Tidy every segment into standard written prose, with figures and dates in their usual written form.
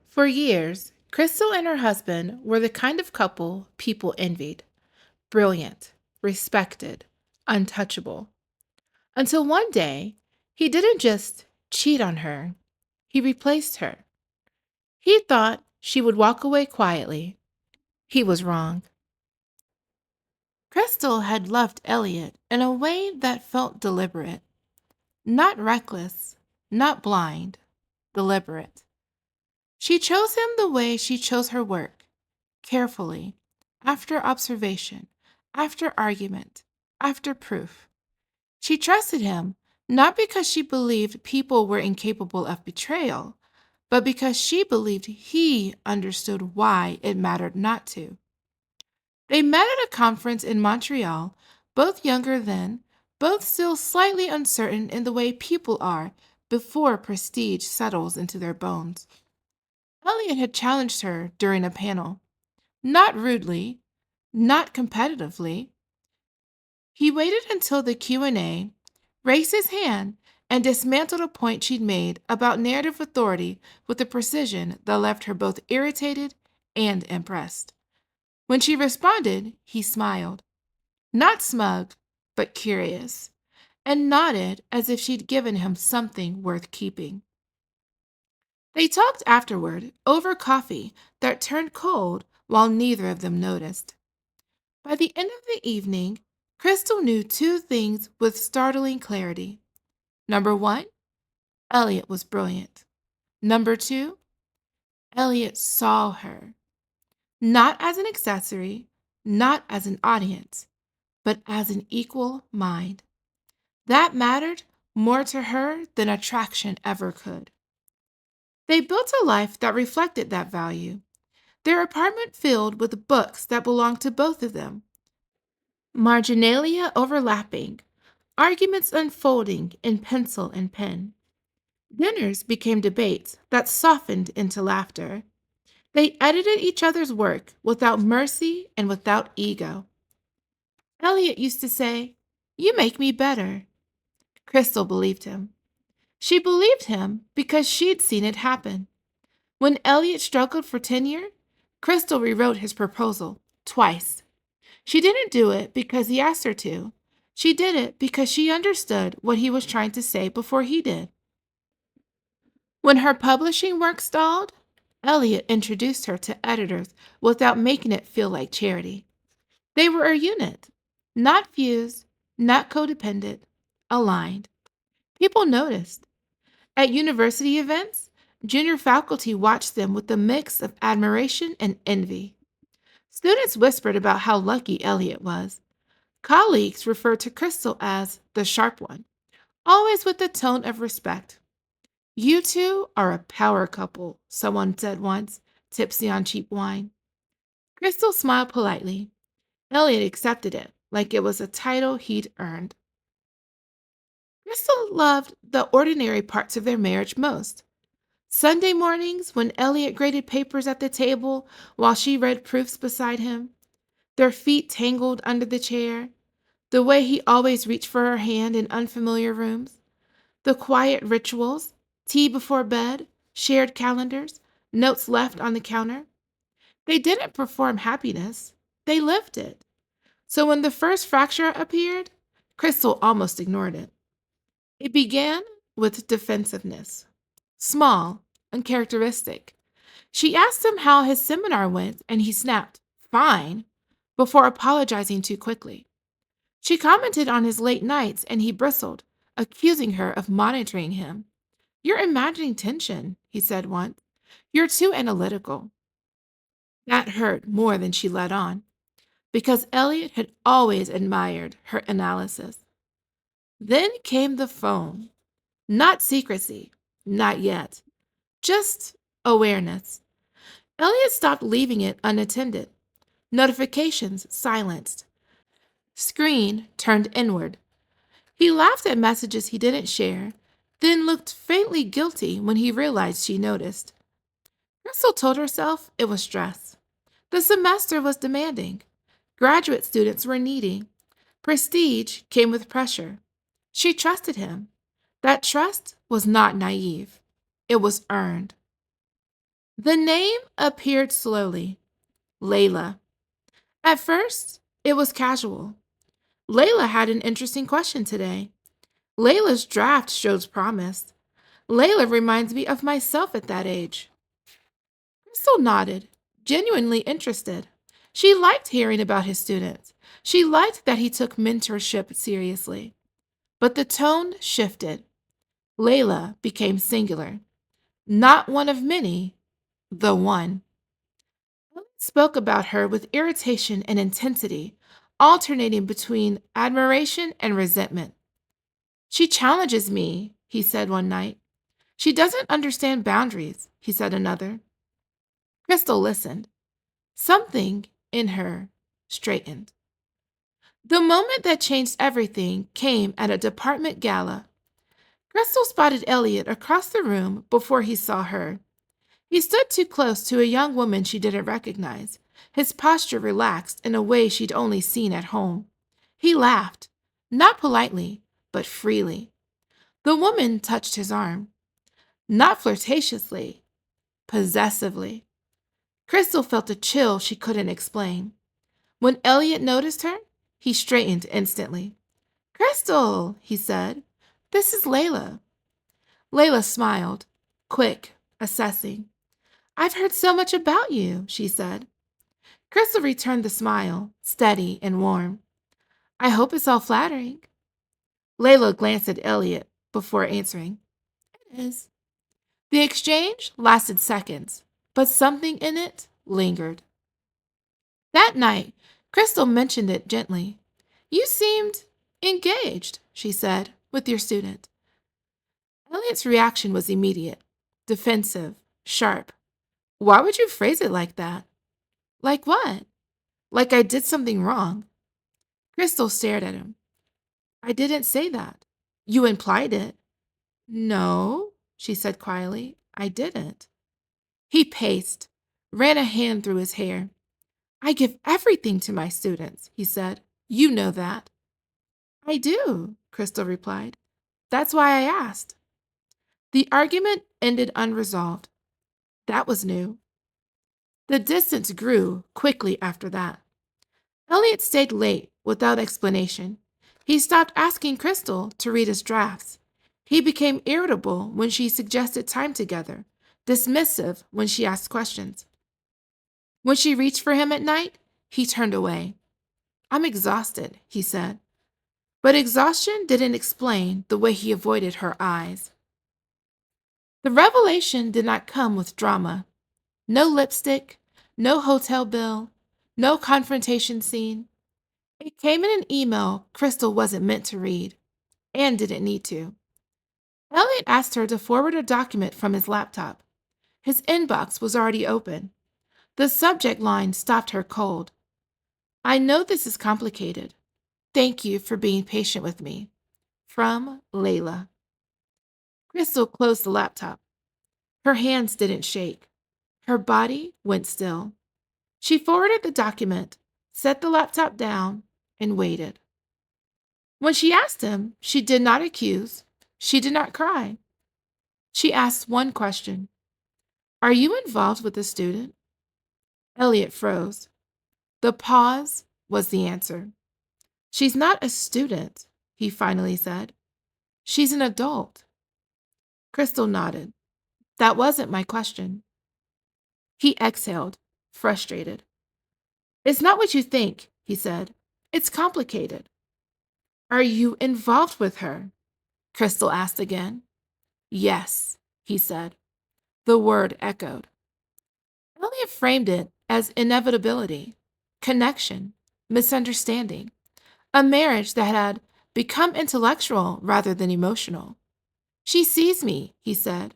For years, Crystal and her husband were the kind of couple people envied: brilliant, respected, untouchable. Until one day, he didn't just cheat on her, he replaced her. He thought she would walk away quietly. He was wrong. Crystal had loved Elliot in a way that felt deliberate, not reckless, not blind, deliberate. She chose him the way she chose her work, carefully, after observation, after argument, after proof. She trusted him not because she believed people were incapable of betrayal, but because she believed he understood why it mattered not to. They met at a conference in Montreal, both younger then, both still slightly uncertain in the way people are before prestige settles into their bones. Elliot had challenged her during a panel, not rudely, not competitively. He waited until the Q&A, raised his hand, and dismantled a point she'd made about narrative authority with a precision that left her both irritated and impressed. When she responded, he smiled, not smug, but curious, and nodded as if she'd given him something worth keeping. They talked afterward, over coffee that turned cold while neither of them noticed. By the end of the evening, Crystal knew two things with startling clarity. Number one, Elliot was brilliant. Number two, Elliot saw her, not as an accessory, not as an audience, but as an equal mind. That mattered more to her than attraction ever could. They built a life that reflected that value. Their apartment filled with books that belonged to both of them, marginalia overlapping, arguments unfolding in pencil and pen. Dinners became debates that softened into laughter. They edited each other's work without mercy and without ego. Elliot used to say, "You make me better." Crystal believed him. She believed him because she'd seen it happen. When Elliot struggled for tenure, Crystal rewrote his proposal twice. She didn't do it because he asked her to. She did it because she understood what he was trying to say before he did. When her publishing work stalled, Elliot introduced her to editors without making it feel like charity. They were a unit, not fused, not codependent, aligned. People noticed. At university events, junior faculty watched them with a mix of admiration and envy. Students whispered about how lucky Elliot was. Colleagues referred to Crystal as the sharp one, always with a tone of respect. "You two are a power couple," someone said once, tipsy on cheap wine. Crystal smiled politely. Elliot accepted it like it was a title he'd earned. Crystal loved the ordinary parts of their marriage most. Sunday mornings, when Elliot graded papers at the table while she read proofs beside him, their feet tangled under the chair, the way he always reached for her hand in unfamiliar rooms, the quiet rituals, tea before bed, shared calendars, notes left on the counter. They didn't perform happiness, they lived it. So when the first fracture appeared, Crystal almost ignored it. It began with defensiveness, small, uncharacteristic. She asked him how his seminar went, and he snapped, "Fine," before apologizing too quickly. She commented on his late nights, and he bristled, accusing her of monitoring him. "You're imagining tension," he said once. "You're too analytical." That hurt more than she let on, because Elliot had always admired her analysis. Then came the phone. Not secrecy, not yet, just awareness. Elliot stopped leaving it unattended. Notifications silenced. Screen turned inward. He laughed at messages he didn't share, then looked faintly guilty when he realized she noticed. Crystal told herself it was stress. The semester was demanding. Graduate students were needy. Prestige came with pressure. She trusted him. That trust was not naive. It was earned. The name appeared slowly. Layla. At first, it was casual. Layla had an interesting question today. Layla's draft shows promise. Layla reminds me of myself at that age. Crystal nodded, genuinely interested. She liked hearing about his students. She liked that he took mentorship seriously. But the tone shifted. Layla became singular. Not one of many, the one. Elliot spoke about her with irritation and intensity, alternating between admiration and resentment. She challenges me, he said one night. She doesn't understand boundaries, he said another. Crystal listened. Something in her straightened. The moment that changed everything came at a department gala. Crystal spotted Elliot across the room before he saw her. He stood too close to a young woman she didn't recognize, his posture relaxed in a way she'd only seen at home. He laughed, not politely, but freely. The woman touched his arm, not flirtatiously, possessively. Crystal felt a chill she couldn't explain. When Elliot noticed her, he straightened instantly. Crystal, he said, this is Layla. Layla smiled, quick, assessing. I've heard so much about you, she said. Crystal returned the smile, steady and warm. I hope it's all flattering. Layla glanced at Elliot before answering. It is. The exchange lasted seconds, but something in it lingered. That night, Crystal mentioned it gently. You seemed engaged, she said, with your student. Elliot's reaction was immediate, defensive, sharp. Why would you phrase it like that? Like what? Like I did something wrong. Crystal stared at him. I didn't say that. You implied it. No, she said quietly. I didn't. He paced, ran a hand through his hair. I give everything to my students, he said. You know that. I do, Crystal replied. That's why I asked. The argument ended unresolved. That was new. The distance grew quickly after that. Elliot stayed late without explanation. He stopped asking Crystal to read his drafts. He became irritable when she suggested time together, dismissive when she asked questions. When she reached for him at night, he turned away. I'm exhausted, he said. But exhaustion didn't explain the way he avoided her eyes. The revelation did not come with drama. No lipstick, no hotel bill, no confrontation scene. It came in an email Crystal wasn't meant to read, and didn't need to. Elliot asked her to forward a document from his laptop. His inbox was already open. The subject line stopped her cold. I know this is complicated. Thank you for being patient with me. From Layla. Crystal closed the laptop. Her hands didn't shake. Her body went still. She forwarded the document, set the laptop down, and waited. When she asked him, she did not accuse. She did not cry. She asked one question. Are you involved with the student? Elliot froze. The pause was the answer. She's not a student, he finally said. She's an adult. Crystal nodded. That wasn't my question. He exhaled, frustrated. It's not what you think, he said. It's complicated. Are you involved with her? Crystal asked again. Yes, he said. The word echoed. Elliot framed it as inevitability, connection, misunderstanding, a marriage that had become intellectual rather than emotional. She sees me, he said.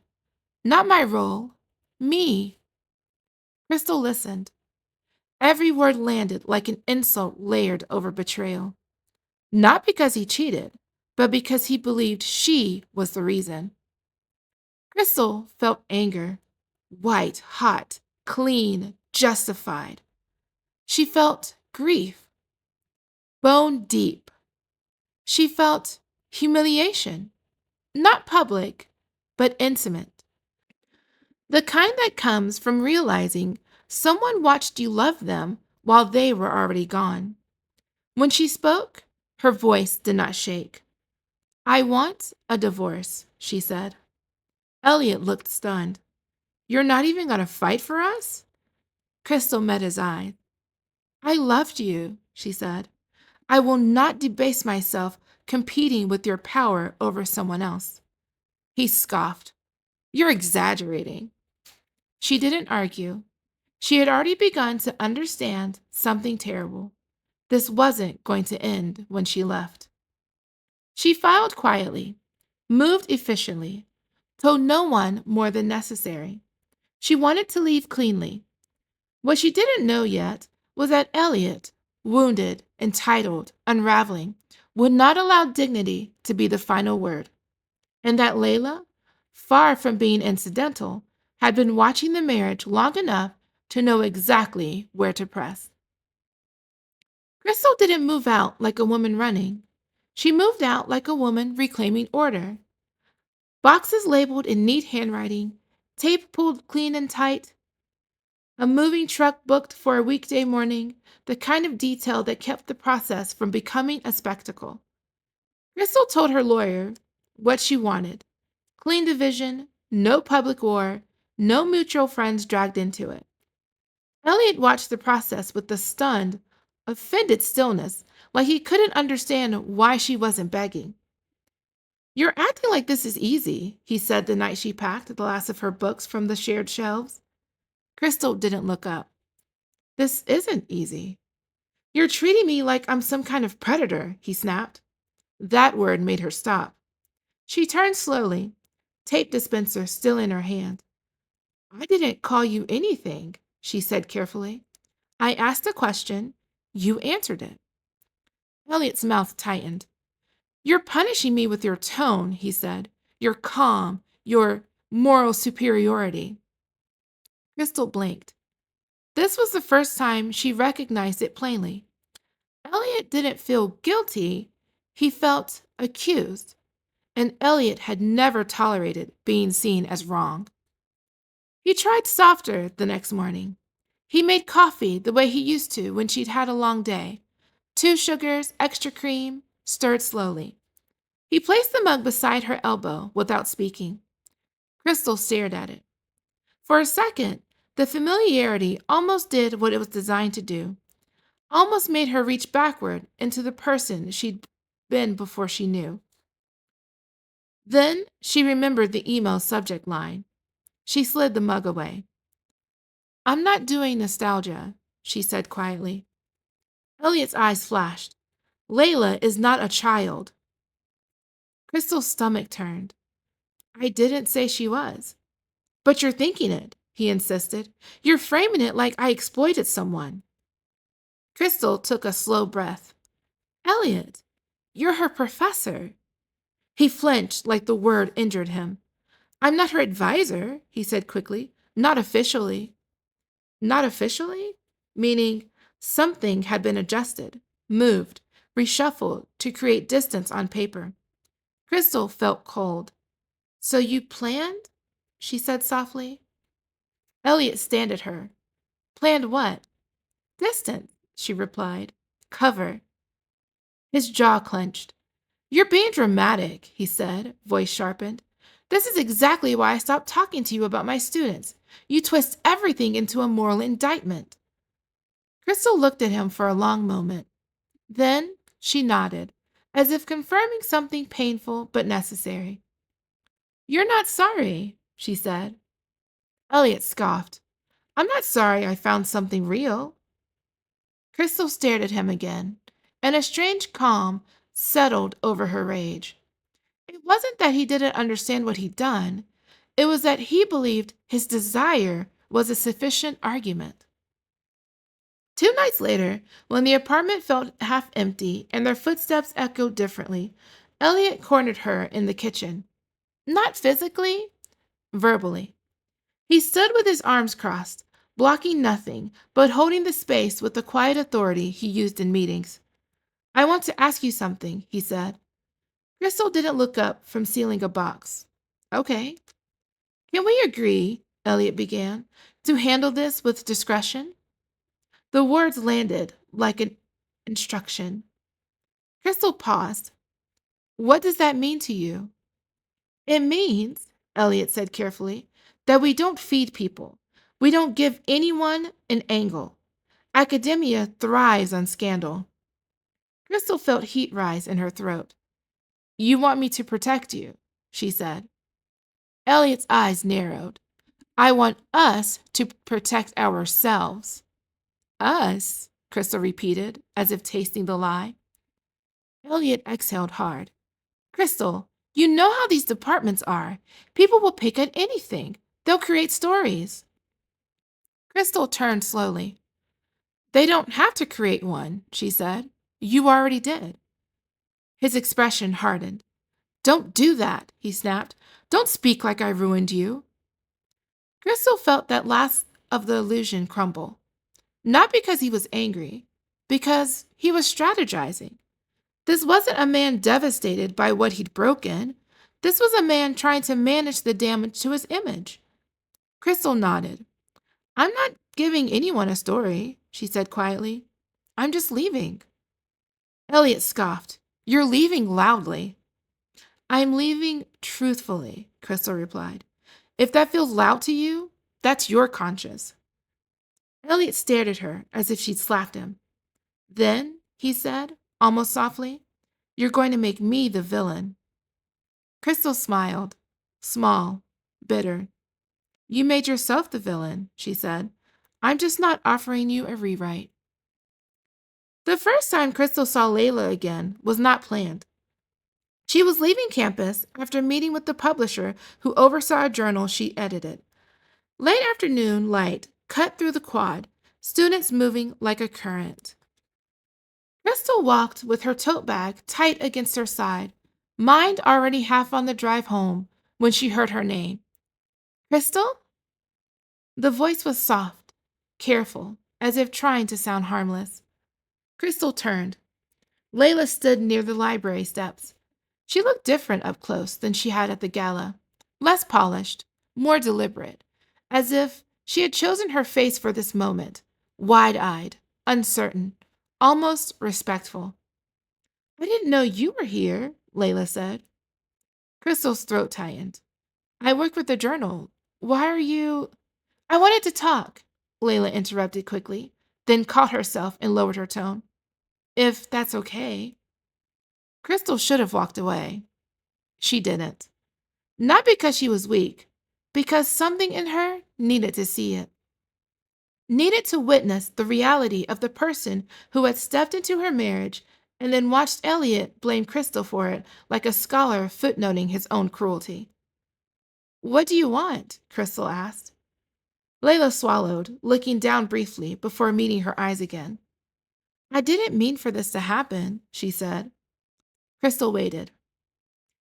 Not my role, me. Crystal listened. Every word landed like an insult layered over betrayal. Not because he cheated, but because he believed she was the reason. Crystal felt anger, white, hot, clean, justified. She felt grief, bone deep. She felt humiliation, not public, but intimate. The kind that comes from realizing someone watched you love them while they were already gone. When she spoke, her voice did not shake. I want a divorce, she said. Elliot looked stunned. You're not even going to fight for us? Crystal met his eye. I loved you, she said. I will not debase myself competing with your power over someone else. He scoffed. You're exaggerating. She didn't argue. She had already begun to understand something terrible. This wasn't going to end when she left. She filed quietly, moved efficiently, told no one more than necessary. She wanted to leave cleanly. What she didn't know yet was that Elliot, wounded, entitled, unraveling, would not allow dignity to be the final word, and that Layla, far from being incidental, had been watching the marriage long enough to know exactly where to press. Crystal didn't move out like a woman running. She moved out like a woman reclaiming order. Boxes labeled in neat handwriting, tape pulled clean and tight, a moving truck booked for a weekday morning, the kind of detail that kept the process from becoming a spectacle. Crystal told her lawyer what she wanted. Clean division, no public war, no mutual friends dragged into it. Elliot watched the process with a stunned, offended stillness, like he couldn't understand why she wasn't begging. You're acting like this is easy, he said the night she packed the last of her books from the shared shelves. Crystal didn't look up. This isn't easy. You're treating me like I'm some kind of predator, he snapped. That word made her stop. She turned slowly, tape dispenser still in her hand. I didn't call you anything, she said carefully. I asked a question. You answered it. Elliot's mouth tightened. You're punishing me with your tone, he said. Your calm, your moral superiority. Crystal blinked. This was the first time she recognized it plainly. Elliot didn't feel guilty. He felt accused. And Elliot had never tolerated being seen as wrong. He tried softer the next morning. He made coffee the way he used to when she'd had a long day. 2 sugars, extra cream, stirred slowly. He placed the mug beside her elbow without speaking. Crystal stared at it. For a second, the familiarity almost did what it was designed to do, almost made her reach backward into the person she'd been before she knew. Then she remembered the email subject line. She slid the mug away. I'm not doing nostalgia, she said quietly. Elliot's eyes flashed. Layla is not a child. Crystal's stomach turned. I didn't say she was. But you're thinking it, he insisted. You're framing it like I exploited someone. Crystal took a slow breath. Elliot, you're her professor. He flinched like the word injured him. I'm not her advisor, he said quickly. Not officially. Not officially? Meaning something had been adjusted, moved, reshuffled to create distance on paper. Crystal felt cold. So you planned? She said softly. Elliot stared at her. Planned what? Distance, she replied. Cover. His jaw clenched. You're being dramatic, he said, voice sharpened. This is exactly why I stopped talking to you about my students. You twist everything into a moral indictment. Crystal looked at him for a long moment. Then she nodded, as if confirming something painful but necessary. You're not sorry, she said. Elliot scoffed. I'm not sorry I found something real. Crystal stared at him again, and a strange calm settled over her rage. It wasn't that he didn't understand what he'd done. It was that he believed his desire was a sufficient argument. 2 nights later, when the apartment felt half empty and their footsteps echoed differently, Elliot cornered her in the kitchen. Not physically, verbally. He stood with his arms crossed, blocking nothing, but holding the space with the quiet authority he used in meetings. I want to ask you something, he said. Crystal didn't look up from sealing a box. Okay. Can we agree Elliot began, to handle this with discretion. The words landed like an instruction. Crystal paused. What does that mean to you? It means, Elliot said carefully, that we don't feed people. We don't give anyone an angle. Academia thrives on scandal. Crystal felt heat rise in her throat. You want me to protect you, she said. Elliot's eyes narrowed. I want us to protect ourselves. Us, Crystal repeated, as if tasting the lie. Elliot exhaled hard. Crystal, you know how these departments are. People will pick at anything. They'll create stories. Crystal turned slowly. They don't have to create one, she said. You already did. His expression hardened. Don't do that, he snapped. Don't speak like I ruined you. Crystal felt that last of the illusion crumble. Not because he was angry, because he was strategizing. This wasn't a man devastated by what he'd broken. This was a man trying to manage the damage to his image. Crystal nodded. I'm not giving anyone a story, she said quietly. I'm just leaving. Elliot scoffed. You're leaving loudly. I'm leaving truthfully, Crystal replied. If that feels loud to you, that's your conscience. Elliot stared at her as if she'd slapped him. Then, he said, almost softly, you're going to make me the villain. Crystal smiled, small, bitter. You made yourself the villain, she said. I'm just not offering you a rewrite. The first time Crystal saw Layla again was not planned. She was leaving campus after meeting with the publisher who oversaw a journal she edited. Late afternoon light cut through the quad, students moving like a current. Crystal walked with her tote bag tight against her side, mind already half on the drive home, when she heard her name. Crystal? The voice was soft, careful, as if trying to sound harmless. Crystal turned. Layla stood near the library steps. She looked different up close than she had at the gala, less polished, more deliberate, as if she had chosen her face for this moment, wide-eyed, uncertain, almost respectful. I didn't know you were here, Layla said. Crystal's throat tightened. I work with the journal. Why are you... I wanted to talk, Layla interrupted quickly, then caught herself and lowered her tone. If that's okay. Crystal should have walked away. She didn't. Not because she was weak, because something in her needed to see it. Needed to witness the reality of the person who had stepped into her marriage and then watched Elliot blame Crystal for it like a scholar footnoting his own cruelty. What do you want? Crystal asked. Layla swallowed, looking down briefly before meeting her eyes again. I didn't mean for this to happen, she said. Crystal waited.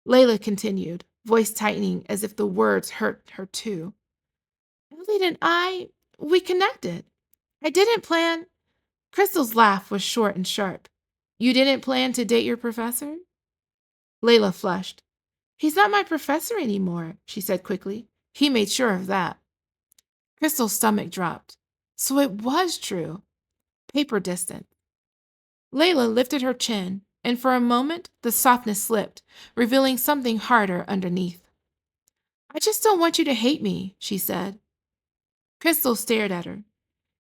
Layla continued, voice tightening as if the words hurt her too. Elliot and we connected. I didn't plan. Crystal's laugh was short and sharp. You didn't plan to date your professor? Layla flushed. He's not my professor anymore, she said quickly. He made sure of that. Crystal's stomach dropped. So it was true. Paper distant. Layla lifted her chin, and for a moment the softness slipped, revealing something harder underneath. I just don't want you to hate me, she said. Crystal stared at her.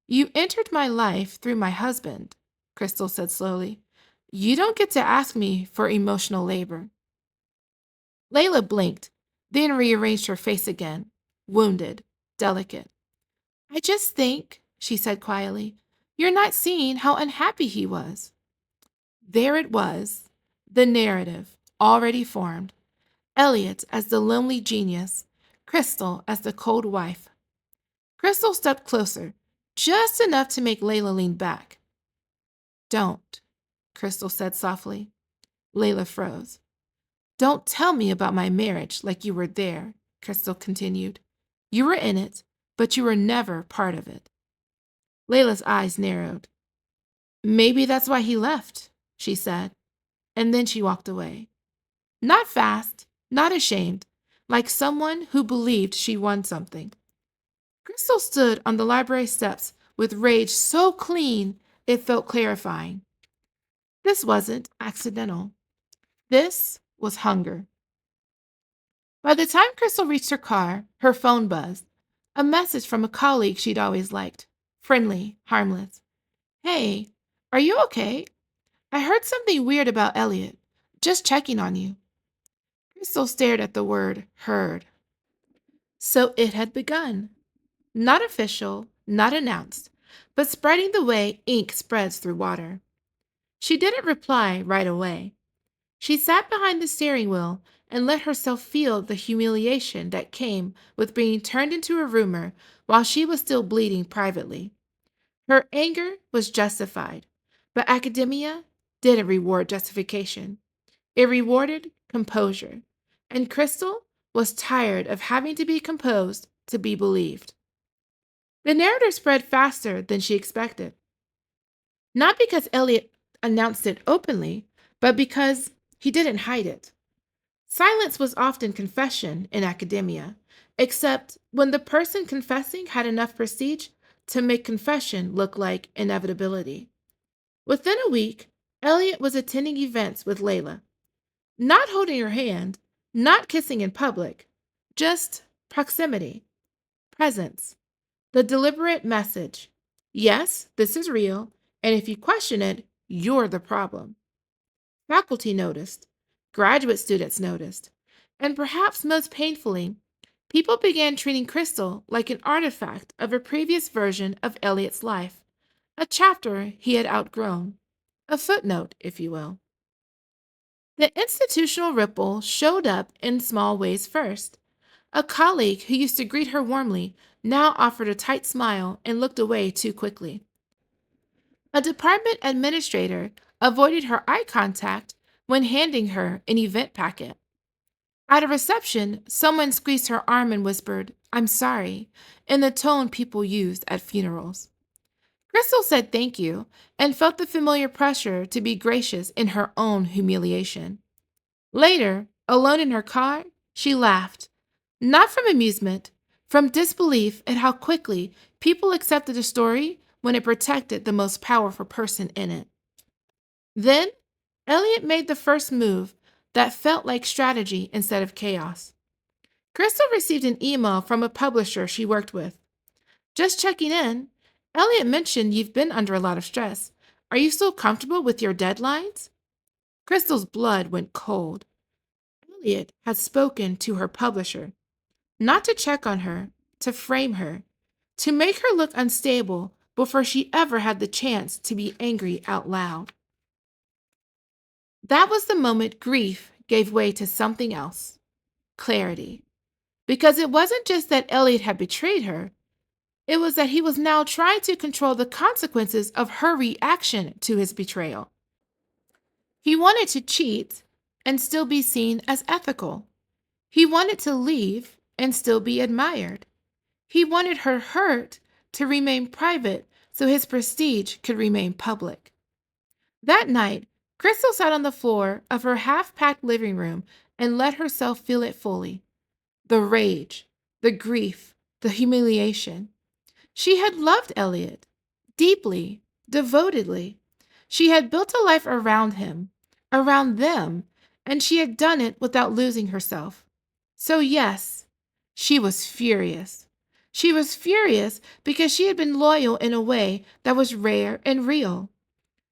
You entered my life through my husband, Crystal said slowly. You don't get to ask me for emotional labor. Layla blinked, then rearranged her face again, wounded, delicate. I just think, she said quietly, you're not seeing how unhappy he was. There it was, the narrative, already formed. Elliot as the lonely genius, Crystal as the cold wife. Crystal stepped closer, just enough to make Layla lean back. Don't, Crystal said softly. Layla froze. Don't tell me about my marriage like you were there, Crystal continued. You were in it, but you were never part of it. Layla's eyes narrowed. Maybe that's why he left, she said, and then she walked away. Not fast, not ashamed, like someone who believed she won something. Crystal stood on the library steps with rage so clean it felt clarifying. This wasn't accidental. This was hunger. By the time Crystal reached her car, her phone buzzed. A message from a colleague she'd always liked. Friendly, harmless. Hey, are you okay? I heard something weird about Elliot. Just checking on you. Crystal stared at the word heard. So it had begun. Not official, not announced, but spreading the way ink spreads through water. She didn't reply right away. She sat behind the steering wheel and let herself feel the humiliation that came with being turned into a rumor while she was still bleeding privately. Her anger was justified, but academia didn't reward justification. It rewarded composure, and Crystal was tired of having to be composed to be believed. The narrative spread faster than she expected, not because Elliot announced it openly, but because he didn't hide it. Silence was often confession in academia, except when the person confessing had enough prestige to make confession look like inevitability. Within a week, Elliot was attending events with Layla, not holding her hand, not kissing in public, just proximity, presence, the deliberate message. Yes, this is real, and if you question it, you're the problem. Faculty noticed, graduate students noticed, and perhaps most painfully, people began treating Crystal like an artifact of a previous version of Elliot's life, a chapter he had outgrown, a footnote, if you will. The institutional ripple showed up in small ways first. A colleague who used to greet her warmly now offered a tight smile and looked away too quickly. A department administrator avoided her eye contact when handing her an event packet. At a reception, someone squeezed her arm and whispered, "I'm sorry," in the tone people used at funerals. Crystal said thank you and felt the familiar pressure to be gracious in her own humiliation. Later, alone in her car, she laughed, not from amusement, from disbelief at how quickly people accepted a story when it protected the most powerful person in it. Then, Elliot made the first move that felt like strategy instead of chaos. Crystal received an email from a publisher she worked with. Just checking in. Elliot mentioned you've been under a lot of stress. Are you still comfortable with your deadlines? Crystal's blood went cold. Elliot had spoken to her publisher, not to check on her, to frame her, to make her look unstable before she ever had the chance to be angry out loud. That was the moment grief gave way to something else, clarity. Because it wasn't just that Elliot had betrayed her, it was that he was now trying to control the consequences of her reaction to his betrayal. He wanted to cheat and still be seen as ethical. He wanted to leave and still be admired. He wanted her hurt to remain private so his prestige could remain public. That night, Crystal sat on the floor of her half-packed living room and let herself feel it fully. The rage, the grief, the humiliation. She had loved Elliot, deeply, devotedly. She had built a life around him, around them, and she had done it without losing herself. So yes, she was furious. She was furious because she had been loyal in a way that was rare and real.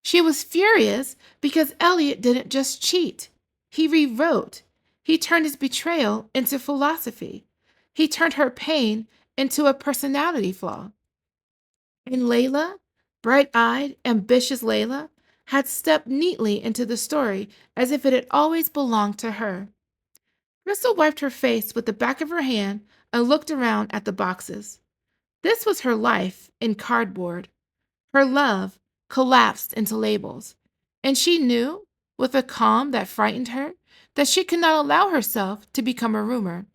She was furious because Elliot didn't just cheat. He rewrote. He turned his betrayal into philosophy. He turned her pain into a personality flaw. And Layla, bright-eyed, ambitious Layla, had stepped neatly into the story as if it had always belonged to her. Crystal wiped her face with the back of her hand and looked around at the boxes. This was her life in cardboard. Her love collapsed into labels. And she knew, with a calm that frightened her, that she could not allow herself to become a rumor.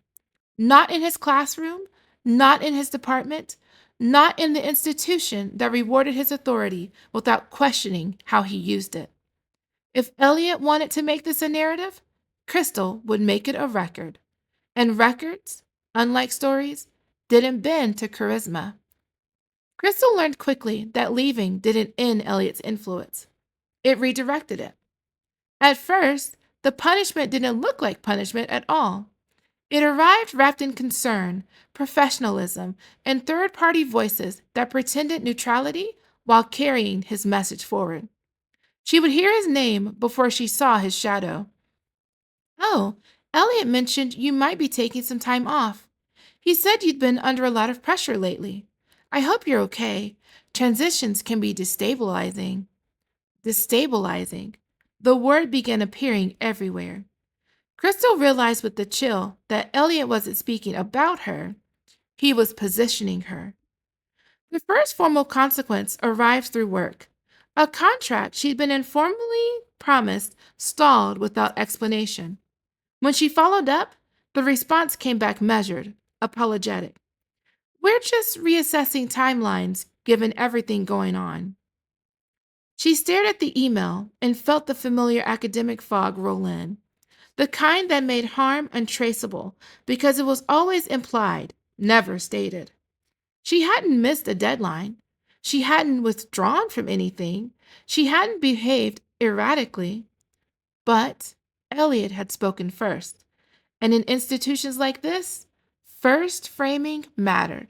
Not in his classroom, not in his department, not in the institution that rewarded his authority without questioning how he used it. If Elliot wanted to make this a narrative, Crystal would make it a record. And records, unlike stories, didn't bend to charisma. Crystal learned quickly that leaving didn't end Elliot's influence. It redirected it. At first, the punishment didn't look like punishment at all. It arrived wrapped in concern, professionalism, and third party voices that pretended neutrality while carrying his message forward. She would hear his name before she saw his shadow. Oh, Elliot mentioned you might be taking some time off. He said you'd been under a lot of pressure lately. I hope you're okay. Transitions can be destabilizing. Destabilizing. The word began appearing everywhere. Crystal realized with the chill that Elliot wasn't speaking about her, he was positioning her. The first formal consequence arrived through work. A contract she'd been informally promised stalled without explanation. When she followed up, the response came back measured, apologetic. We're just reassessing timelines given everything going on. She stared at the email and felt the familiar academic fog roll in, the kind that made harm untraceable because it was always implied, never stated. She hadn't missed a deadline. She hadn't withdrawn from anything. She hadn't behaved erratically. But Elliot had spoken first. And in institutions like this, first framing mattered.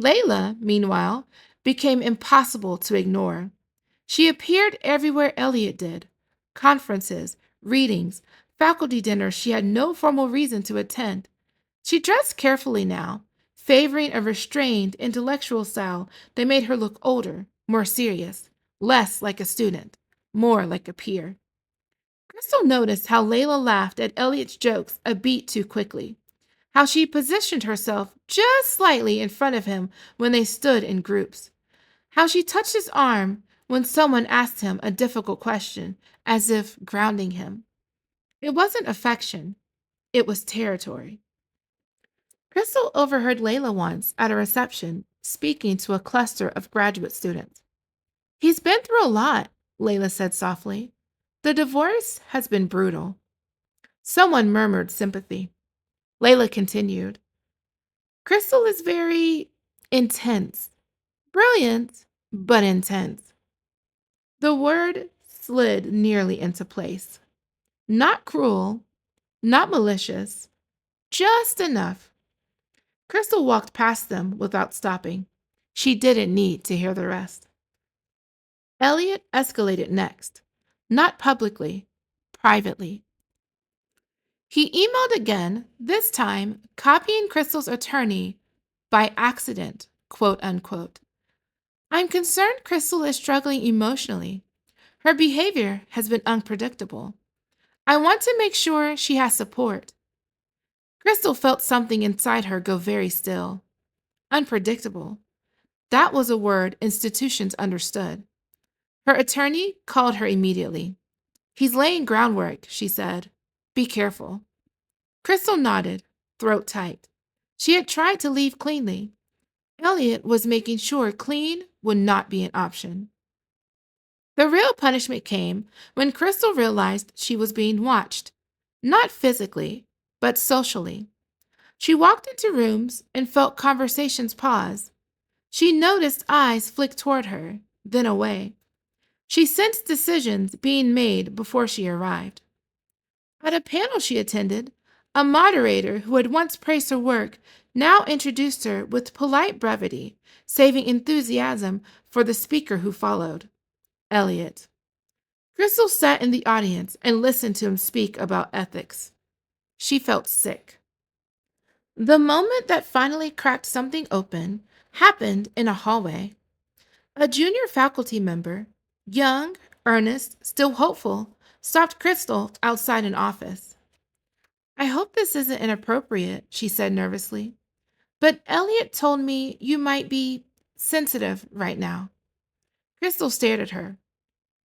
Layla, meanwhile, became impossible to ignore. She appeared everywhere Elliot did: conferences, readings, faculty dinners she had no formal reason to attend. She dressed carefully now, favoring a restrained, intellectual style that made her look older, more serious, less like a student, more like a peer. Crystal noticed how Layla laughed at Elliot's jokes a beat too quickly, how she positioned herself just slightly in front of him when they stood in groups, how she touched his arm when someone asked him a difficult question, as if grounding him. It wasn't affection, it was territory. Crystal overheard Layla once at a reception speaking to a cluster of graduate students. He's been through a lot, Layla said softly. The divorce has been brutal. Someone murmured sympathy. Layla continued. Crystal is very intense. Brilliant, but intense. The word slid nearly into place. Not cruel, not malicious, just enough. Crystal walked past them without stopping. She didn't need to hear the rest. Elliot escalated next, not publicly, privately. He emailed again, this time copying Crystal's attorney by accident, quote unquote. I'm concerned Crystal is struggling emotionally. Her behavior has been unpredictable. I want to make sure she has support. Crystal felt something inside her go very still. Unpredictable. That was a word institutions understood. Her attorney called her immediately. He's laying groundwork, she said. Be careful. Crystal nodded, throat tight. She had tried to leave cleanly. Elliot was making sure clean would not be an option. The real punishment came when Crystal realized she was being watched, not physically, but socially. She walked into rooms and felt conversations pause. She noticed eyes flick toward her, then away. She sensed decisions being made before she arrived. At a panel she attended, a moderator who had once praised her work now introduced her with polite brevity, saving enthusiasm for the speaker who followed, Elliot. Crystal sat in the audience and listened to him speak about ethics. She felt sick. The moment that finally cracked something open happened in a hallway. A junior faculty member, young, earnest, still hopeful, stopped Crystal outside an office. I hope this isn't inappropriate, she said nervously, but Elliot told me you might be sensitive right now. Crystal stared at her.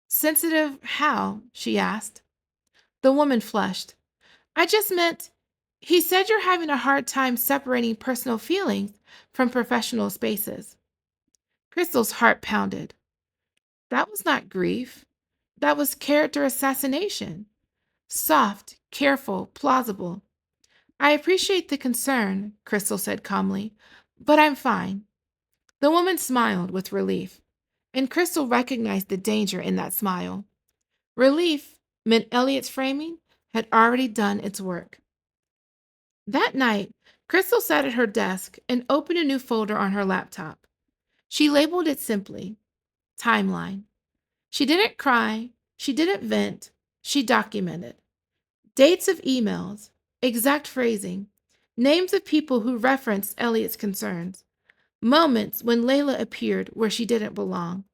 Sensitive how? She asked. The woman flushed. I just meant, he said you're having a hard time separating personal feelings from professional spaces. Crystal's heart pounded. That was not grief. That was character assassination. Soft, careful, plausible. I appreciate the concern, Crystal said calmly, but I'm fine. The woman smiled with relief, and Crystal recognized the danger in that smile. Relief meant Elliot's framing had already done its work. That night, Crystal sat at her desk and opened a new folder on her laptop. She labeled it simply Timeline. She didn't cry, she didn't vent, she documented. Dates of emails, exact phrasing, names of people who referenced Elliot's concerns, moments when Layla appeared where she didn't belong.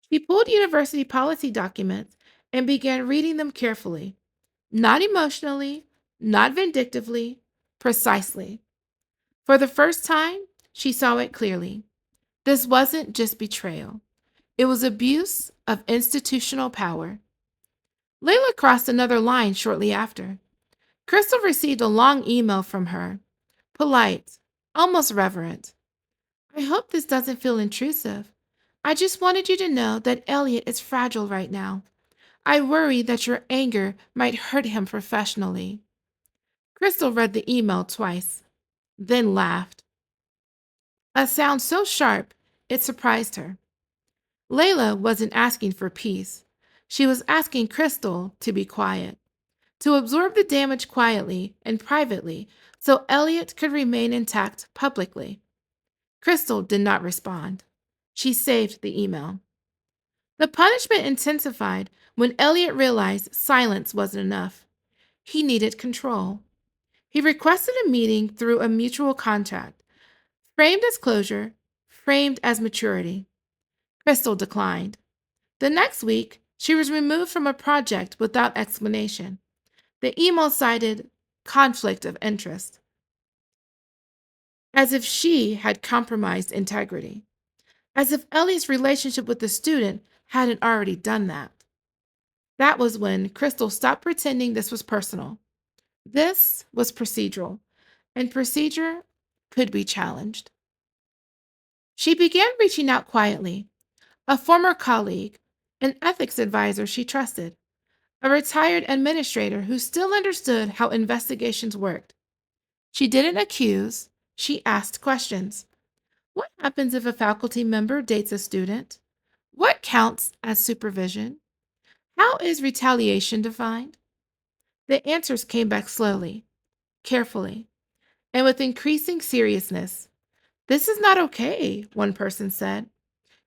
She pulled university policy documents and began reading them carefully, not emotionally, not vindictively, precisely. For the first time, she saw it clearly. This wasn't just betrayal. It was abuse of institutional power. Layla crossed another line shortly after. Crystal received a long email from her, polite, almost reverent. I hope this doesn't feel intrusive. I just wanted you to know that Elliot is fragile right now. I worry that your anger might hurt him professionally. Crystal read the email twice, then laughed. A sound so sharp it surprised her. Layla wasn't asking for peace. She was asking Crystal to be quiet, to absorb the damage quietly and privately so Elliot could remain intact publicly. Crystal did not respond. She saved the email. The punishment intensified when Elliot realized silence wasn't enough. He needed control. He requested a meeting through a mutual contract, framed as closure, framed as maturity. Crystal declined. The next week, she was removed from a project without explanation. The email cited conflict of interest, as if she had compromised integrity, as if Ellie's relationship with the student hadn't already done that. That was when Crystal stopped pretending this was personal. This was procedural, and procedure could be challenged. She began reaching out quietly. A former colleague, an ethics advisor she trusted, a retired administrator who still understood how investigations worked. She didn't accuse, she asked questions. What happens if a faculty member dates a student? What counts as supervision? How is retaliation defined? The answers came back slowly, carefully, and with increasing seriousness. This is not okay, one person said.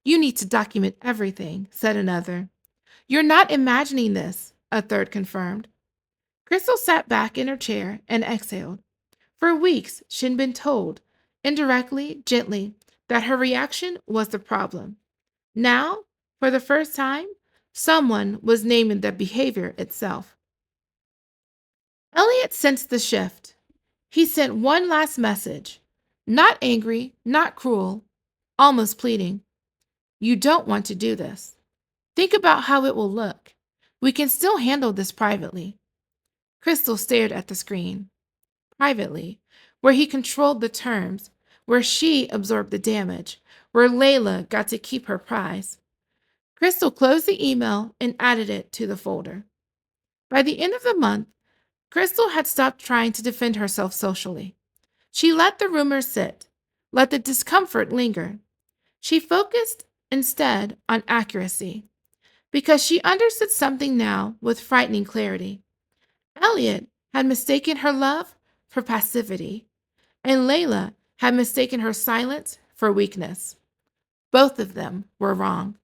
You need to document everything, said another. You're not imagining this, a third confirmed. Crystal sat back in her chair and exhaled. For weeks, she'd been told, indirectly, gently, that her reaction was the problem. Now, for the first time, someone was naming the behavior itself. Elliot sensed the shift. He sent one last message, not angry, not cruel, almost pleading. You don't want to do this. Think about how it will look. We can still handle this privately. Crystal stared at the screen. Privately, where he controlled the terms, where she absorbed the damage, where Layla got to keep her prize. Crystal closed the email and added it to the folder. By the end of the month, Crystal had stopped trying to defend herself socially. She let the rumors sit, let the discomfort linger. She focused instead on accuracy, because she understood something now with frightening clarity. Elliot had mistaken her love for passivity, and Layla had mistaken her silence for weakness. Both of them were wrong.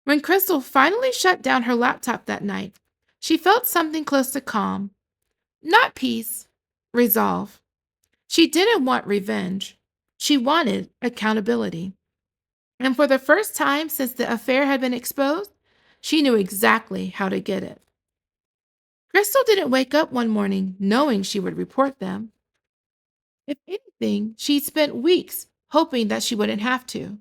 When Crystal finally shut down her laptop that night, she felt something close to calm. Not peace, resolve. She didn't want revenge. She wanted accountability. And for the first time since the affair had been exposed, she knew exactly how to get it. Crystal didn't wake up one morning knowing she would report them. If anything, she'd spent weeks hoping that she wouldn't have to.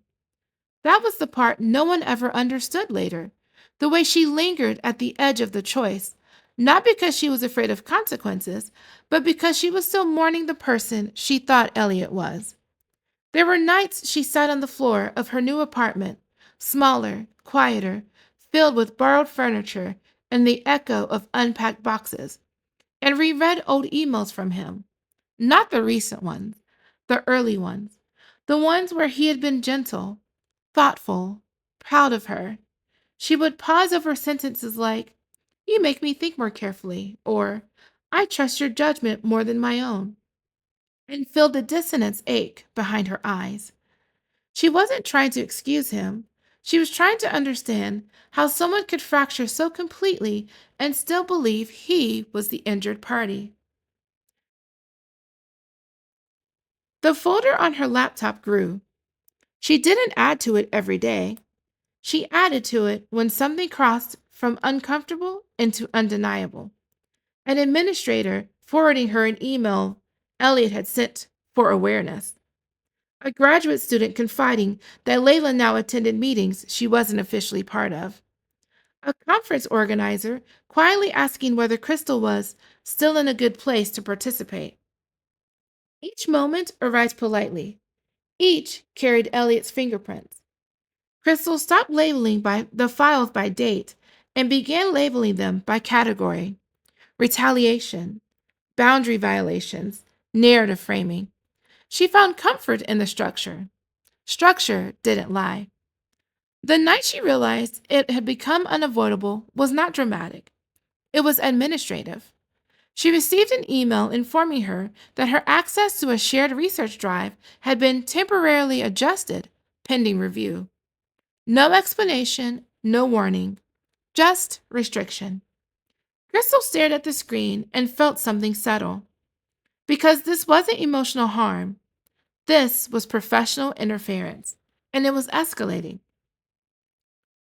That was the part no one ever understood later, the way she lingered at the edge of the choice, not because she was afraid of consequences, but because she was still mourning the person she thought Elliot was. There were nights she sat on the floor of her new apartment, smaller, quieter, filled with borrowed furniture and the echo of unpacked boxes, and reread old emails from him. Not the recent ones, the early ones, the ones where he had been gentle, thoughtful, proud of her. She would pause over sentences like, "You make me think more carefully," or "I trust your judgment more than my own," and feel the dissonance ache behind her eyes. She wasn't trying to excuse him. She was trying to understand how someone could fracture so completely and still believe he was the injured party. The folder on her laptop grew. She didn't add to it every day. She added to it when something crossed from uncomfortable into undeniable. An administrator forwarding her an email Elliot had sent for awareness. A graduate student confiding that Layla now attended meetings she wasn't officially part of. A conference organizer quietly asking whether Crystal was still in a good place to participate. Each moment arrived politely. Each carried Elliot's fingerprints. Crystal stopped labeling by the files by date and began labeling them by category: retaliation, boundary violations, narrative framing. She found comfort in the structure. Structure didn't lie. The night she realized it had become unavoidable was not dramatic. It was administrative. She received an email informing her that her access to a shared research drive had been temporarily adjusted, pending review. No explanation, no warning, just restriction. Crystal stared at the screen and felt something settle. Because this wasn't emotional harm, this was professional interference, and it was escalating.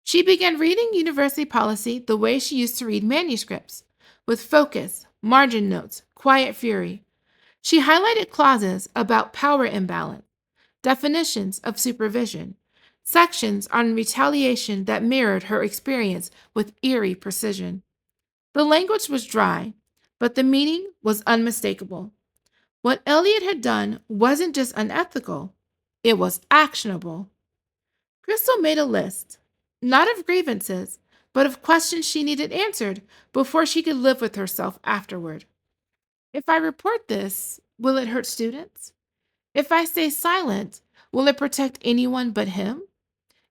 She began reading university policy the way she used to read manuscripts, with focus, margin notes, quiet fury. She highlighted clauses about power imbalance, definitions of supervision, sections on retaliation that mirrored her experience with eerie precision. The language was dry, but the meaning was unmistakable. What Elliot had done wasn't just unethical, it was actionable. Crystal made a list, not of grievances, but of questions she needed answered before she could live with herself afterward. If I report this, will it hurt students? If I stay silent, will it protect anyone but him?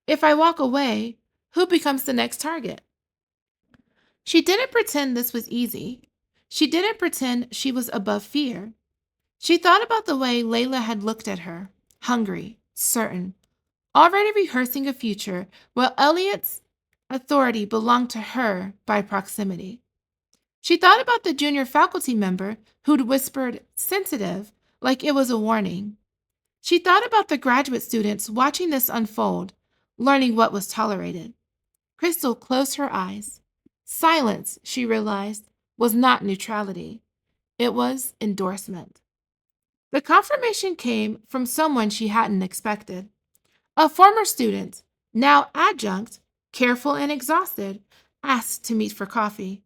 If I walk away, who becomes the next target? She didn't pretend this was easy. She didn't pretend she was above fear. She thought about the way Layla had looked at her, hungry, certain, already rehearsing a future where Elliot's authority belonged to her by proximity. She thought about the junior faculty member who'd whispered sensitive like it was a warning. She thought about the graduate students watching this unfold, learning what was tolerated. Crystal closed her eyes. Silence, she realized, was not neutrality. It was endorsement. The confirmation came from someone she hadn't expected. A former student, now adjunct, careful and exhausted, asked to meet for coffee.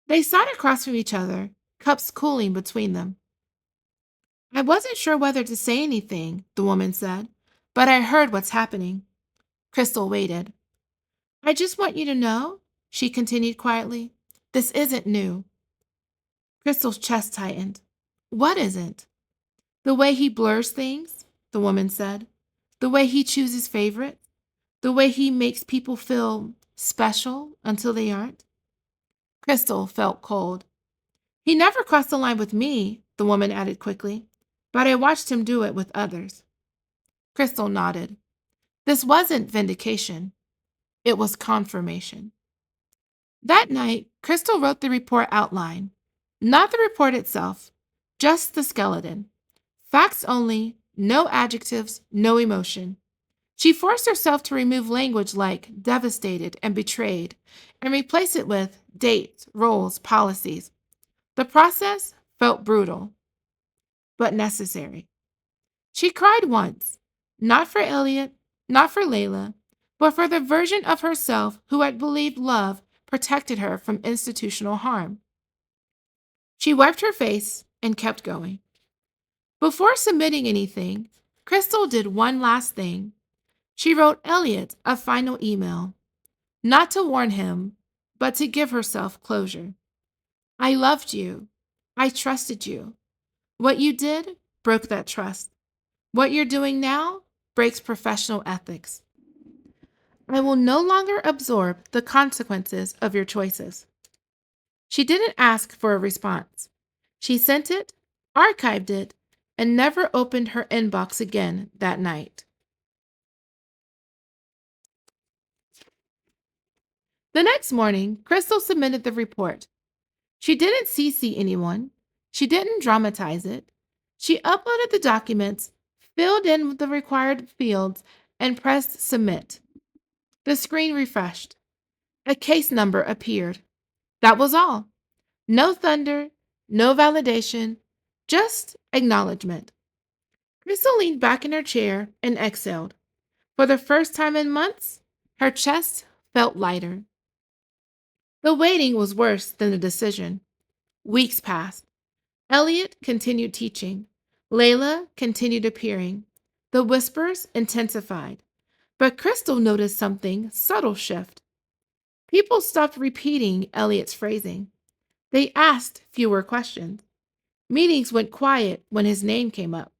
They sat across from each other, cups cooling between them. "I wasn't sure whether to say anything," the woman said, "but I heard what's happening." Crystal waited. "I just want you to know," she continued quietly, "this isn't new." Crystal's chest tightened. "What isn't?" "The way he blurs things," the woman said. "The way he chooses favorites. The way he makes people feel special until they aren't." Crystal felt cold. "He never crossed the line with me," the woman added quickly, "but I watched him do it with others." Crystal nodded. This wasn't vindication. It was confirmation. That night, Crystal wrote the report outline. Not the report itself, just the skeleton. Facts only, no adjectives, no emotion. She forced herself to remove language like devastated and betrayed and replace it with dates, roles, policies. The process felt brutal, but necessary. She cried once, not for Elliot, not for Layla, but for the version of herself who had believed love protected her from institutional harm. She wiped her face and kept going. Before submitting anything, Crystal did one last thing. She wrote Elliot a final email, not to warn him, but to give herself closure. I loved you. I trusted you. What you did broke that trust. What you're doing now breaks professional ethics. I will no longer absorb the consequences of your choices. She didn't ask for a response. She sent it, archived it, and never opened her inbox again that night. The next morning, Crystal submitted the report. She didn't CC anyone. She didn't dramatize it. She uploaded the documents, filled in the required fields, and pressed submit. The screen refreshed. A case number appeared. That was all. No thunder, no validation, just acknowledgement. Crystal leaned back in her chair and exhaled. For the first time in months, her chest felt lighter. The waiting was worse than the decision. Weeks passed. Elliot continued teaching. Layla continued appearing. The whispers intensified. But Crystal noticed something subtle shift. People stopped repeating Elliot's phrasing. They asked fewer questions. Meetings went quiet when his name came up.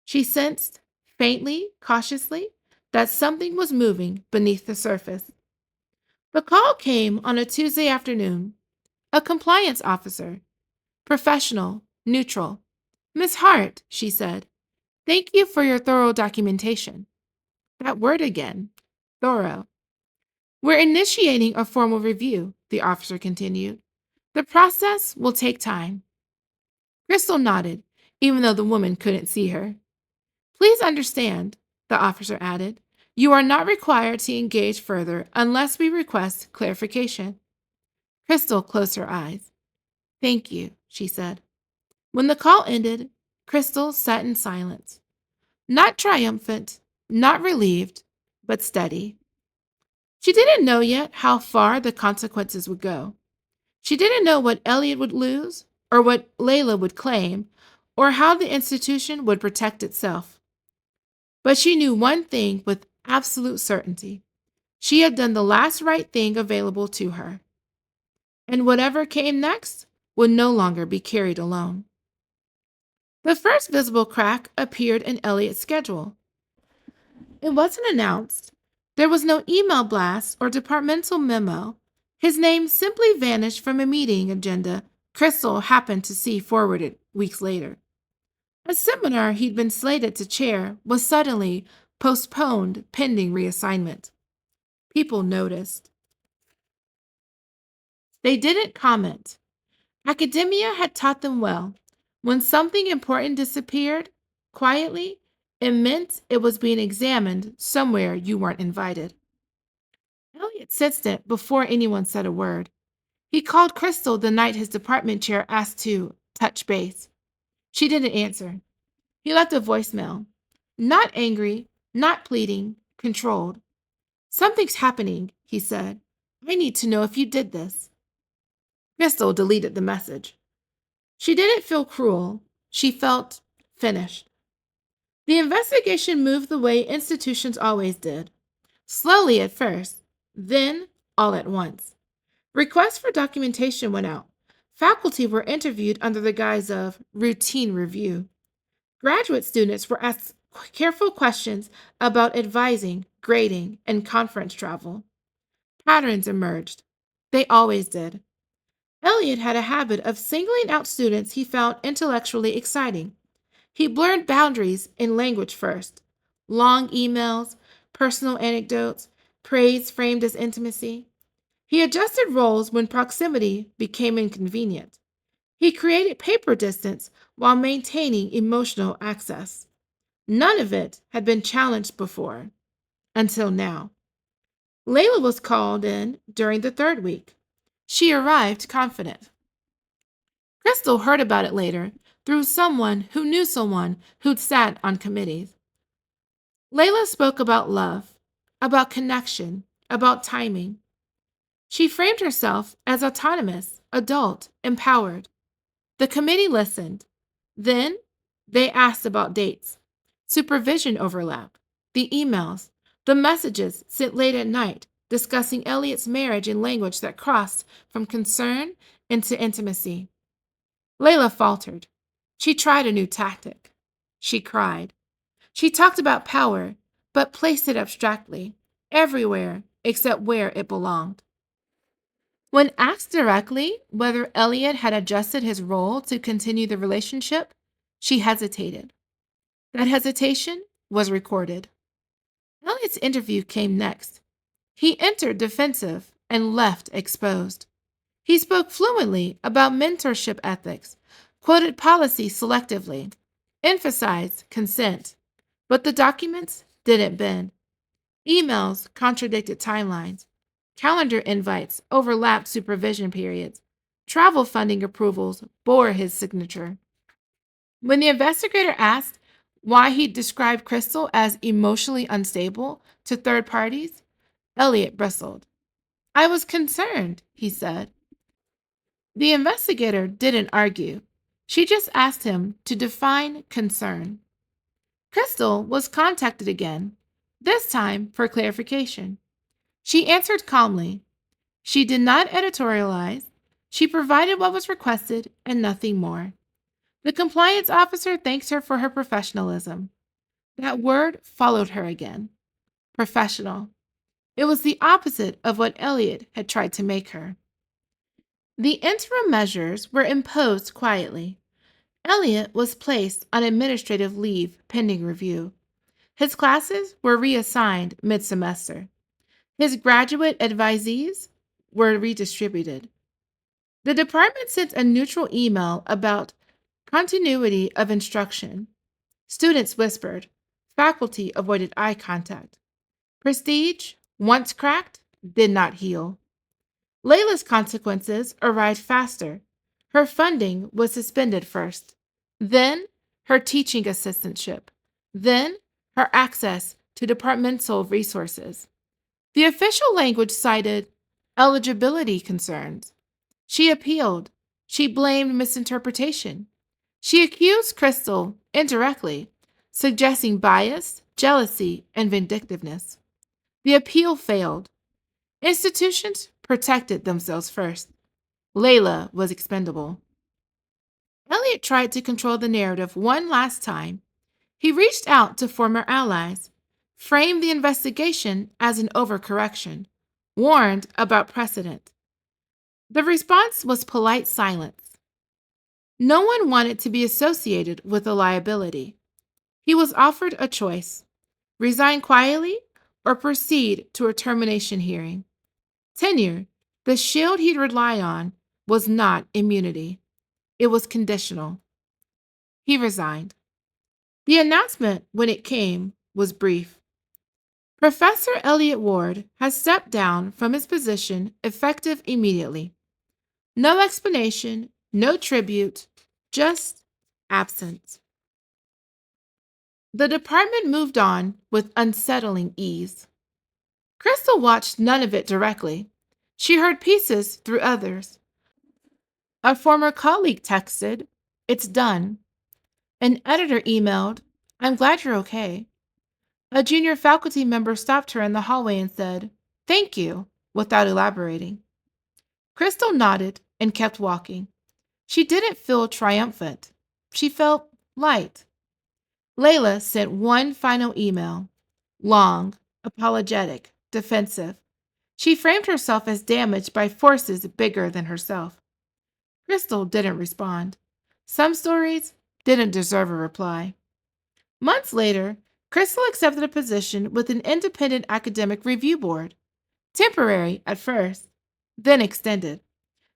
She sensed, faintly, cautiously, that something was moving beneath the surface. The call came on a Tuesday afternoon. A compliance officer. Professional, neutral. Miss Hart, she said, thank you for your thorough documentation. That word again. Thorough. We're initiating a formal review, the officer continued. The process will take time. Crystal nodded, even though the woman couldn't see her. Please understand, the officer added, you are not required to engage further unless we request clarification. Crystal closed her eyes. Thank you, she said. When the call ended, Crystal sat in silence. Not triumphant, not relieved, but steady. She didn't know yet how far the consequences would go. She didn't know what Elliot would lose, or what Layla would claim, or how the institution would protect itself. But she knew one thing with absolute certainty. She had done the last right thing available to her. And whatever came next would no longer be carried alone. The first visible crack appeared in Elliot's schedule. It wasn't announced. There was no email blast or departmental memo. His name simply vanished from a meeting agenda Crystal happened to see forwarded weeks later. A seminar he'd been slated to chair was suddenly postponed pending reassignment. People noticed. They didn't comment. Academia had taught them well. When something important disappeared, quietly, it meant it was being examined somewhere you weren't invited. Elliot sensed it before anyone said a word. He called Crystal the night his department chair asked to touch base. She didn't answer. He left a voicemail. Not angry, not pleading, controlled. Something's happening, he said. I need to know if you did this. Crystal deleted the message. She didn't feel cruel. She felt finished. The investigation moved the way institutions always did. Slowly at first, then all at once. Requests for documentation went out. Faculty were interviewed under the guise of routine review. Graduate students were asked careful questions about advising, grading, and conference travel. Patterns emerged. They always did. Elliot had a habit of singling out students he found intellectually exciting. He blurred boundaries in language first. Long emails, personal anecdotes, praise framed as intimacy. He adjusted roles when proximity became inconvenient. He created paper distance while maintaining emotional access. None of it had been challenged before, until now. Layla was called in during the third week. She arrived confident. Crystal heard about it later through someone who'd sat on committees. Layla spoke about love, about connection, about timing. She framed herself as autonomous, adult, empowered. The committee listened. Then they asked about dates, supervision overlap, the emails, the messages sent late at night discussing Elliot's marriage in language that crossed from concern into intimacy. Layla faltered. She tried a new tactic. She cried. She talked about power, but placed it abstractly, everywhere except where it belonged. When asked directly whether Elliot had adjusted his role to continue the relationship, she hesitated. That hesitation was recorded. Elliot's interview came next. He entered defensive and left exposed. He spoke fluently about mentorship ethics, quoted policy selectively, emphasized consent, but the documents didn't bend. Emails contradicted timelines. Calendar invites overlapped supervision periods. Travel funding approvals bore his signature. When the investigator asked why he described Crystal as emotionally unstable to third parties, Elliot bristled. I was concerned, he said. The investigator didn't argue. She just asked him to define concern. Crystal was contacted again, this time for clarification. She answered calmly. She did not editorialize. She provided what was requested and nothing more. The compliance officer thanks her for her professionalism. That word followed her again. Professional. It was the opposite of what Elliot had tried to make her. The interim measures were imposed quietly. Elliot was placed on administrative leave pending review. His classes were reassigned mid-semester. His graduate advisees were redistributed. The department sent a neutral email about continuity of instruction. Students whispered. Faculty avoided eye contact. Prestige, once cracked, did not heal. Layla's consequences arrived faster. Her funding was suspended first. Then, her teaching assistantship. Then, her access to departmental resources. The official language cited eligibility concerns. She appealed. She blamed misinterpretation. She accused Crystal, indirectly, suggesting bias, jealousy, and vindictiveness. The appeal failed. Institutions protected themselves first. Layla was expendable. Elliot tried to control the narrative one last time. He reached out to former allies, framed the investigation as an overcorrection, warned about precedent. The response was polite silence. No one wanted to be associated with the liability. He was offered a choice: resign quietly or proceed to a termination hearing. Tenure, the shield he'd rely on, was not immunity. It was conditional. He resigned. The announcement, when it came, was brief. Professor Elliot Ward has stepped down from his position effective immediately. No explanation, no tribute, just absence. The department moved on with unsettling ease. Crystal watched none of it directly. She heard pieces through others. A former colleague texted, "It's done." An editor emailed, "I'm glad you're okay." A junior faculty member stopped her in the hallway and said, "Thank you," without elaborating. Crystal nodded and kept walking. She didn't feel triumphant. She felt light. Layla sent one final email. Long, apologetic, defensive. She framed herself as damaged by forces bigger than herself. Crystal didn't respond. Some stories didn't deserve a reply. Months later, Crystal accepted a position with an independent academic review board. Temporary at first, then extended.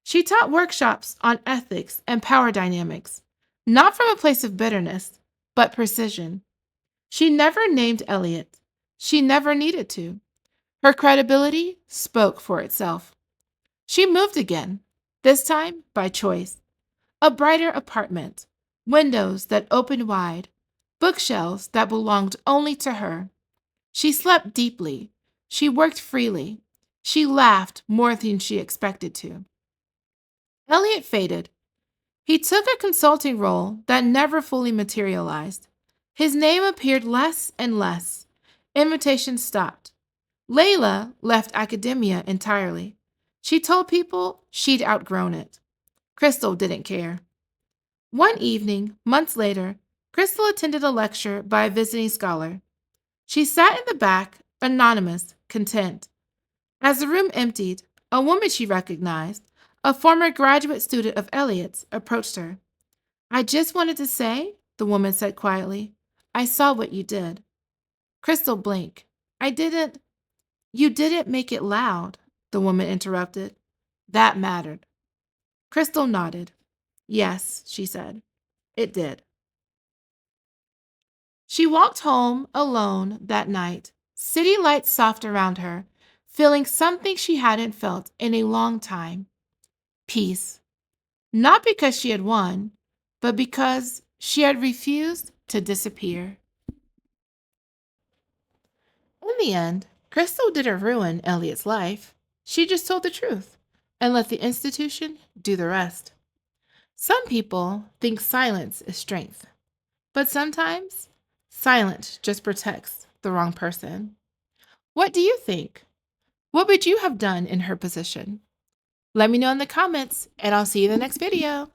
She taught workshops on ethics and power dynamics, not from a place of bitterness, but precision. She never named Elliot. She never needed to. Her credibility spoke for itself. She moved again, this time by choice. A brighter apartment, windows that opened wide, bookshelves that belonged only to her. She slept deeply. She worked freely. She laughed more than she expected to. Elliot faded. He took a consulting role that never fully materialized. His name appeared less and less. Invitations stopped. Layla left academia entirely. She told people she'd outgrown it. Crystal didn't care. One evening, months later, Crystal attended a lecture by a visiting scholar. She sat in the back, anonymous, content. As the room emptied, a woman she recognized, a former graduate student of Elliot's, approached her. "I just wanted to say," the woman said quietly, "I saw what you did." Crystal blinked. "I didn't—" "You didn't make it loud," the woman interrupted. "That mattered." Crystal nodded. "Yes," she said, "it did." She walked home alone that night, city lights soft around her, feeling something she hadn't felt in a long time: peace. Not because she had won, but because she had refused to disappear. In the end, Crystal didn't ruin Elliot's life. She just told the truth and let the institution do the rest. Some people think silence is strength, but sometimes silence just protects the wrong person. What do you think? What would you have done in her position? Let me know in the comments, and I'll see you in the next video.